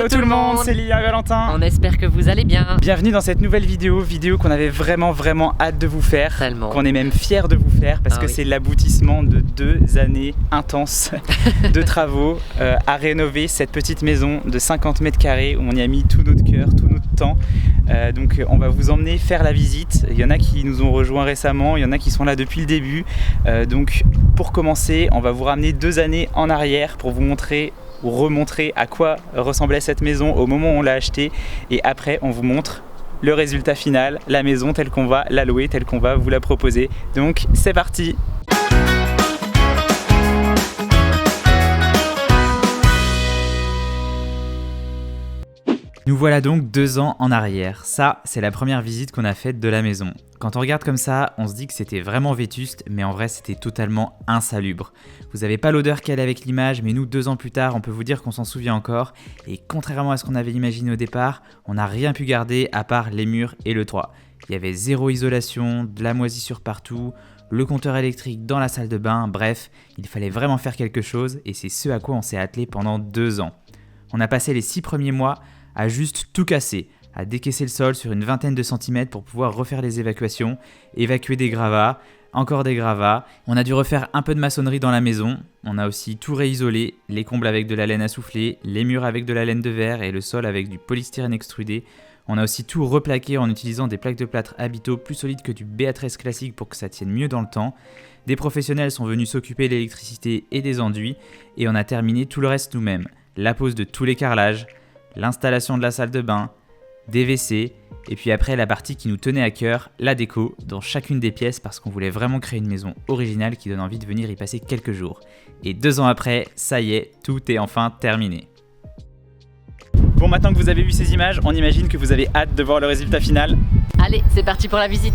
Hello tout le monde, c'est Lilian et Valentin. On espère que vous allez bien. Bienvenue dans cette nouvelle vidéo qu'on avait vraiment hâte de vous faire. Tellement. Qu'on est même fiers de vous faire parce que c'est l'aboutissement de 2 années intenses de travaux à rénover cette petite maison de 50 mètres carrés où on y a mis tout notre cœur, tout notre temps. Donc on va vous emmener faire la visite. Il y en a qui nous ont rejoints récemment, il y en a qui sont là depuis le début. Donc pour commencer, on va vous ramener 2 années en arrière pour vous montrer ou remontrer à quoi ressemblait cette maison au moment où on l'a achetée, et après on vous montre le résultat final, la maison telle qu'on va la louer, telle qu'on va vous la proposer. Donc c'est parti! Nous voilà donc 2 ans en arrière. Ça, c'est la première visite qu'on a faite de la maison. Quand on regarde comme ça, on se dit que c'était vraiment vétuste, mais en vrai c'était totalement insalubre. Vous avez pas l'odeur qu'elle a avec l'image, mais nous 2 ans plus tard, on peut vous dire qu'on s'en souvient encore. Et contrairement à ce qu'on avait imaginé au départ, on n'a rien pu garder à part les murs et le toit. Il y avait zéro isolation, de la moisissure partout, le compteur électrique dans la salle de bain, bref, il fallait vraiment faire quelque chose et c'est ce à quoi on s'est attelé pendant 2 ans. On a passé les 6 premiers mois à juste tout casser, à décaisser le sol sur une vingtaine de centimètres pour pouvoir refaire les évacuations, évacuer des gravats, encore des gravats. On a dû refaire un peu de maçonnerie dans la maison, on a aussi tout réisolé, les combles avec de la laine à souffler, les murs avec de la laine de verre et le sol avec du polystyrène extrudé. On a aussi tout replaqué en utilisant des plaques de plâtre Habito plus solides que du Béatrice classique pour que ça tienne mieux dans le temps. Des professionnels sont venus s'occuper de l'électricité et des enduits, et on a terminé tout le reste nous-mêmes. La pose de tous les carrelages, l'installation de la salle de bain, des WC, et puis après la partie qui nous tenait à cœur, la déco, dans chacune des pièces parce qu'on voulait vraiment créer une maison originale qui donne envie de venir y passer quelques jours. Et 2 ans après, ça y est, tout est enfin terminé. Bon, maintenant que vous avez vu ces images, on imagine que vous avez hâte de voir le résultat final. Allez, c'est parti pour la visite.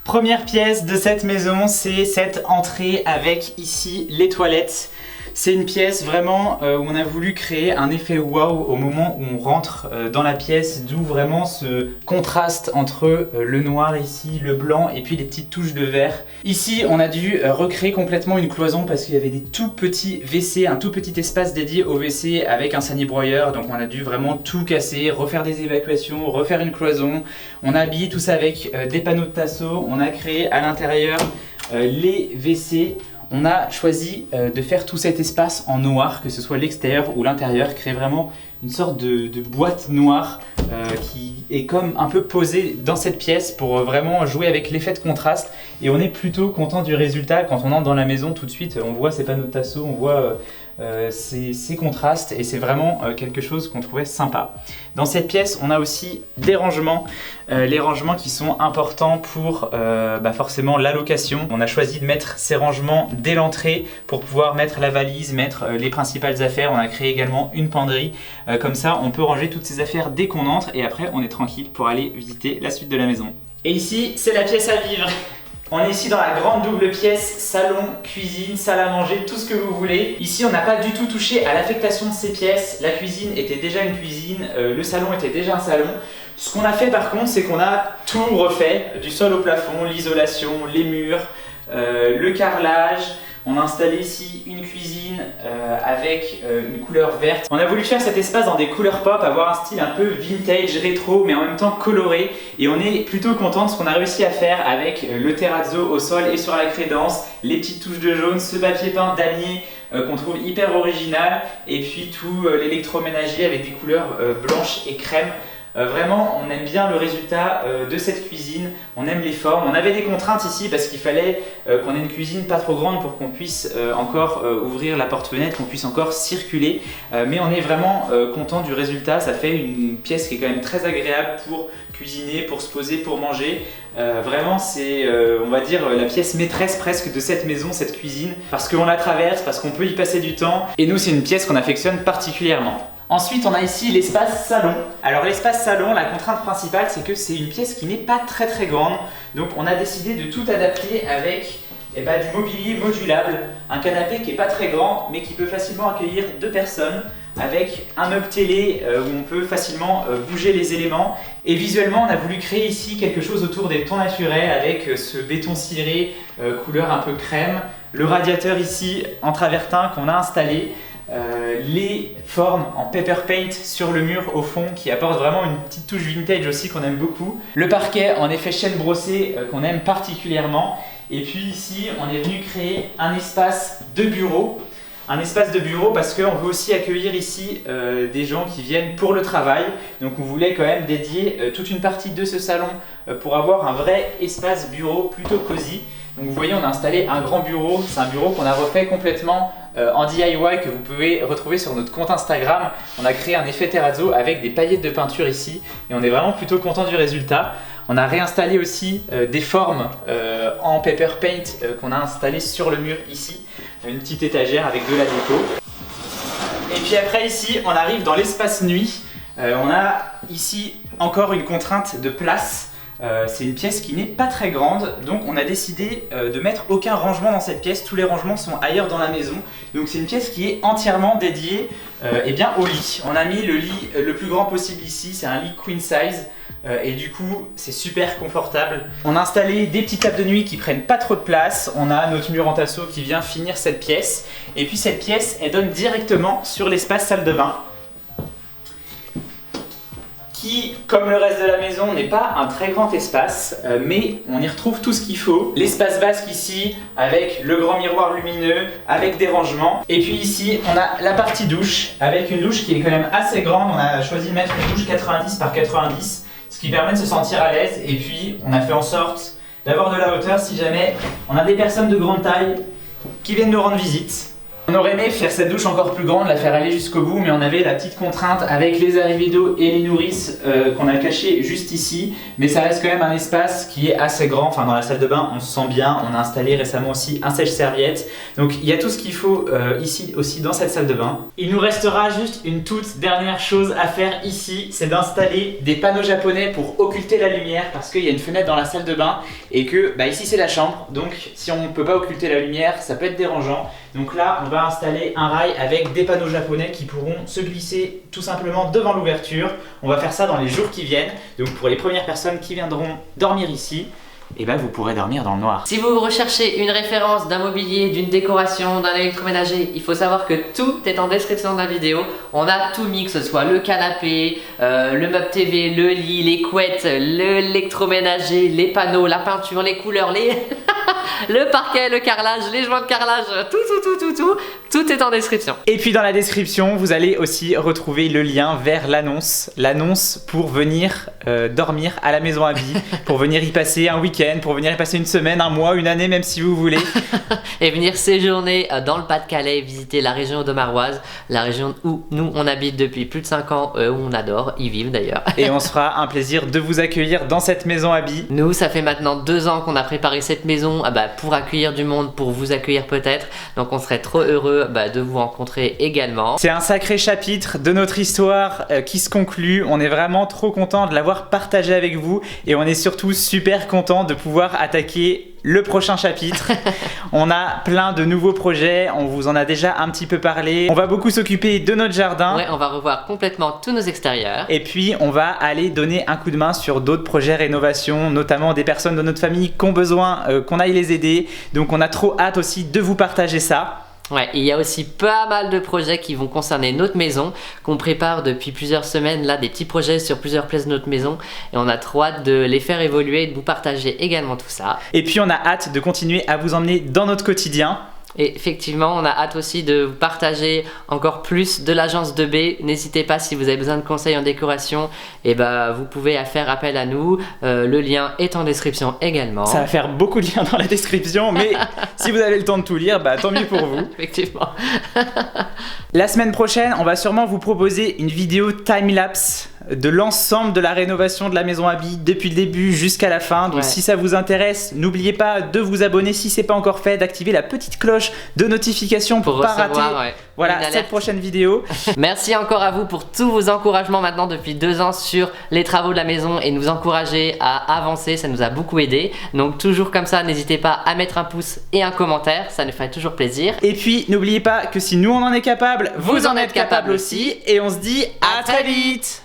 Première pièce de cette maison, c'est cette entrée avec ici les toilettes. C'est une pièce vraiment où on a voulu créer un effet waouh au moment où on rentre dans la pièce, d'où vraiment ce contraste entre le noir ici, le blanc et puis les petites touches de vert. Ici, on a dû recréer complètement une cloison parce qu'il y avait des tout petits WC, un tout petit espace dédié au WC avec un sani-broyeur. Donc on a dû vraiment tout casser, refaire des évacuations, refaire une cloison. On a habillé tout ça avec des panneaux de Tasso. On a créé à l'intérieur les WC. On a choisi de faire tout cet espace en noir, que ce soit l'extérieur ou l'intérieur, créer vraiment une sorte de boîte noire qui est comme un peu posée dans cette pièce pour vraiment jouer avec l'effet de contraste. Et on est plutôt content du résultat. Quand on entre dans la maison, tout de suite, on voit ces panneaux de Tasso, on voit ces contrastes, et c'est vraiment quelque chose qu'on trouvait sympa. Dans cette pièce, on a aussi des rangements, les rangements qui sont importants pour forcément la location. On a choisi de mettre ces rangements dès l'entrée pour pouvoir mettre la valise, mettre les principales affaires. On a créé également une penderie, comme ça on peut ranger toutes ces affaires dès qu'on entre, et après on est tranquille pour aller visiter la suite de la maison. Et ici, c'est la pièce à vivre. On est ici dans la grande double pièce, salon, cuisine, salle à manger, tout ce que vous voulez. Ici, on n'a pas du tout touché à l'affectation de ces pièces. La cuisine était déjà une cuisine, le salon était déjà un salon. Ce qu'on a fait par contre, c'est qu'on a tout refait, du sol au plafond, l'isolation, les murs, le carrelage. On a installé ici une cuisine avec une couleur verte. On a voulu faire cet espace dans des couleurs pop, avoir un style un peu vintage, rétro, mais en même temps coloré. Et on est plutôt content de ce qu'on a réussi à faire avec le terrazzo au sol et sur la crédence, les petites touches de jaune, ce papier peint damier qu'on trouve hyper original, et puis tout l'électroménager avec des couleurs blanches et crème. Vraiment, on aime bien le résultat de cette cuisine, on aime les formes. On avait des contraintes ici parce qu'il fallait qu'on ait une cuisine pas trop grande pour qu'on puisse encore ouvrir la porte-fenêtre, qu'on puisse encore circuler. Mais on est vraiment content du résultat. Ça fait une pièce qui est quand même très agréable pour cuisiner, pour se poser, pour manger. Vraiment, c'est, on va dire, la pièce maîtresse presque de cette maison, cette cuisine, parce qu'on la traverse, parce qu'on peut y passer du temps. Et nous, c'est une pièce qu'on affectionne particulièrement. Ensuite, on a ici l'espace salon. Alors l'espace salon, la contrainte principale, c'est que c'est une pièce qui n'est pas très grande. Donc on a décidé de tout adapter avec du mobilier modulable. Un canapé qui n'est pas très grand, mais qui peut facilement accueillir 2 personnes, avec un meuble télé où on peut facilement bouger les éléments. Et visuellement, on a voulu créer ici quelque chose autour des tons naturels avec ce béton ciré couleur un peu crème. Le radiateur ici en travertin qu'on a installé. Les formes en pepper paint sur le mur au fond qui apportent vraiment une petite touche vintage aussi qu'on aime beaucoup. Le parquet en effet chêne brossé qu'on aime particulièrement. Et puis ici, on est venu créer un espace de bureau. Un espace de bureau parce qu'on veut aussi accueillir ici des gens qui viennent pour le travail. Donc on voulait quand même dédier toute une partie de ce salon pour avoir un vrai espace bureau plutôt cosy. Donc vous voyez, on a installé un grand bureau. C'est un bureau qu'on a refait complètement en DIY que vous pouvez retrouver sur notre compte Instagram. On a créé un effet terrazzo avec des paillettes de peinture ici et on est vraiment plutôt content du résultat. On a réinstallé aussi des formes en pepper paint qu'on a installées sur le mur ici. Une petite étagère avec de la déco. Et puis après ici, on arrive dans l'espace nuit. On a ici encore une contrainte de place. C'est une pièce qui n'est pas très grande, donc on a décidé de mettre aucun rangement dans cette pièce. Tous les rangements sont ailleurs dans la maison. Donc c'est une pièce qui est entièrement dédiée au lit. On a mis le lit le plus grand possible ici, c'est un lit queen size. Et du coup c'est super confortable. On a installé des petites tables de nuit qui prennent pas trop de place. On a notre mur en tasseau qui vient finir cette pièce. Et puis cette pièce, elle donne directement sur l'espace salle de bain, qui, comme le reste de la maison, n'est pas un très grand espace, mais on y retrouve tout ce qu'il faut. L'espace vasque ici, avec le grand miroir lumineux, avec des rangements. Et puis ici, on a la partie douche, avec une douche qui est quand même assez grande. On a choisi de mettre une douche 90 par 90, ce qui permet de se sentir à l'aise. Et puis, on a fait en sorte d'avoir de la hauteur si jamais on a des personnes de grande taille qui viennent nous rendre visite. On aurait aimé faire cette douche encore plus grande, la faire aller jusqu'au bout, mais on avait la petite contrainte avec les arrivées d'eau et les nourrices qu'on a cachées juste ici. Mais ça reste quand même un espace qui est assez grand. Enfin, dans la salle de bain, on se sent bien. On a installé récemment aussi un sèche-serviette. Donc il y a tout ce qu'il faut ici aussi dans cette salle de bain. Il nous restera juste une toute dernière chose à faire ici, c'est d'installer des panneaux japonais pour occulter la lumière, parce qu'il y a une fenêtre dans la salle de bain et que ici c'est la chambre. Donc si on ne peut pas occulter la lumière, ça peut être dérangeant. Donc là, on va installer un rail avec des panneaux japonais qui pourront se glisser tout simplement devant l'ouverture. On va faire ça dans les jours qui viennent. Donc pour les premières personnes qui viendront dormir ici, vous pourrez dormir dans le noir. Si vous recherchez une référence d'un mobilier, d'une décoration, d'un électroménager, il faut savoir que tout est en description de la vidéo. On a tout mis, que ce soit le canapé, le meuble TV, le lit, les couettes, l'électroménager, les panneaux, la peinture, les couleurs, le parquet, le carrelage, les joints de carrelage, tout est en description. Et puis dans la description, vous allez aussi retrouver le lien vers l'annonce pour venir dormir à la maison à vie, pour venir y passer un week-end, pour venir y passer une semaine, un mois, une année, même si vous voulez. Et venir séjourner dans le Pas-de-Calais, visiter la région audomaroise, la région où nous on habite depuis plus de 5 ans, où on adore y vivre d'ailleurs. Et on se fera un plaisir de vous accueillir dans cette maison à vie. Nous, ça fait maintenant 2 ans qu'on a préparé cette maison pour accueillir du monde, pour vous accueillir peut-être. Donc on serait trop heureux de vous rencontrer également. C'est un sacré chapitre de notre histoire qui se conclut. On est vraiment trop content de l'avoir partagé avec vous et on est surtout super content de pouvoir attaquer le prochain chapitre. On a plein de nouveaux projets, on vous en a déjà un petit peu parlé. On va beaucoup s'occuper de notre jardin. Ouais, on va revoir complètement tous nos extérieurs. Et puis on va aller donner un coup de main sur d'autres projets rénovation, notamment des personnes de notre famille qui ont besoin qu'on aille les aider. Donc on a trop hâte aussi de vous partager ça. Ouais, il y a aussi pas mal de projets qui vont concerner notre maison, qu'on prépare depuis plusieurs semaines, là, des petits projets sur plusieurs pièces de notre maison, et on a trop hâte de les faire évoluer et de vous partager également tout ça. Et puis on a hâte de continuer à vous emmener dans notre quotidien. Et effectivement, on a hâte aussi de vous partager encore plus de l'agence 2B. N'hésitez pas, si vous avez besoin de conseils en décoration, vous pouvez faire appel à nous. Le lien est en description également. Ça va faire beaucoup de liens dans la description, mais si vous avez le temps de tout lire, tant mieux pour vous. Effectivement. La semaine prochaine, on va sûrement vous proposer une vidéo time-lapse de l'ensemble de la rénovation de la maison Abby depuis le début jusqu'à la fin. Donc si ça vous intéresse, n'oubliez pas de vous abonner si c'est pas encore fait, d'activer la petite cloche de notification pour pas rater cette prochaine vidéo. Merci encore à vous pour tous vos encouragements maintenant depuis 2 ans sur les travaux de la maison et nous encourager à avancer, ça nous a beaucoup aidé. Donc toujours comme ça, n'hésitez pas à mettre un pouce et un commentaire, ça nous ferait toujours plaisir. Et puis n'oubliez pas que si nous on en est capable, vous en êtes capable aussi. Et on se dit à très vite.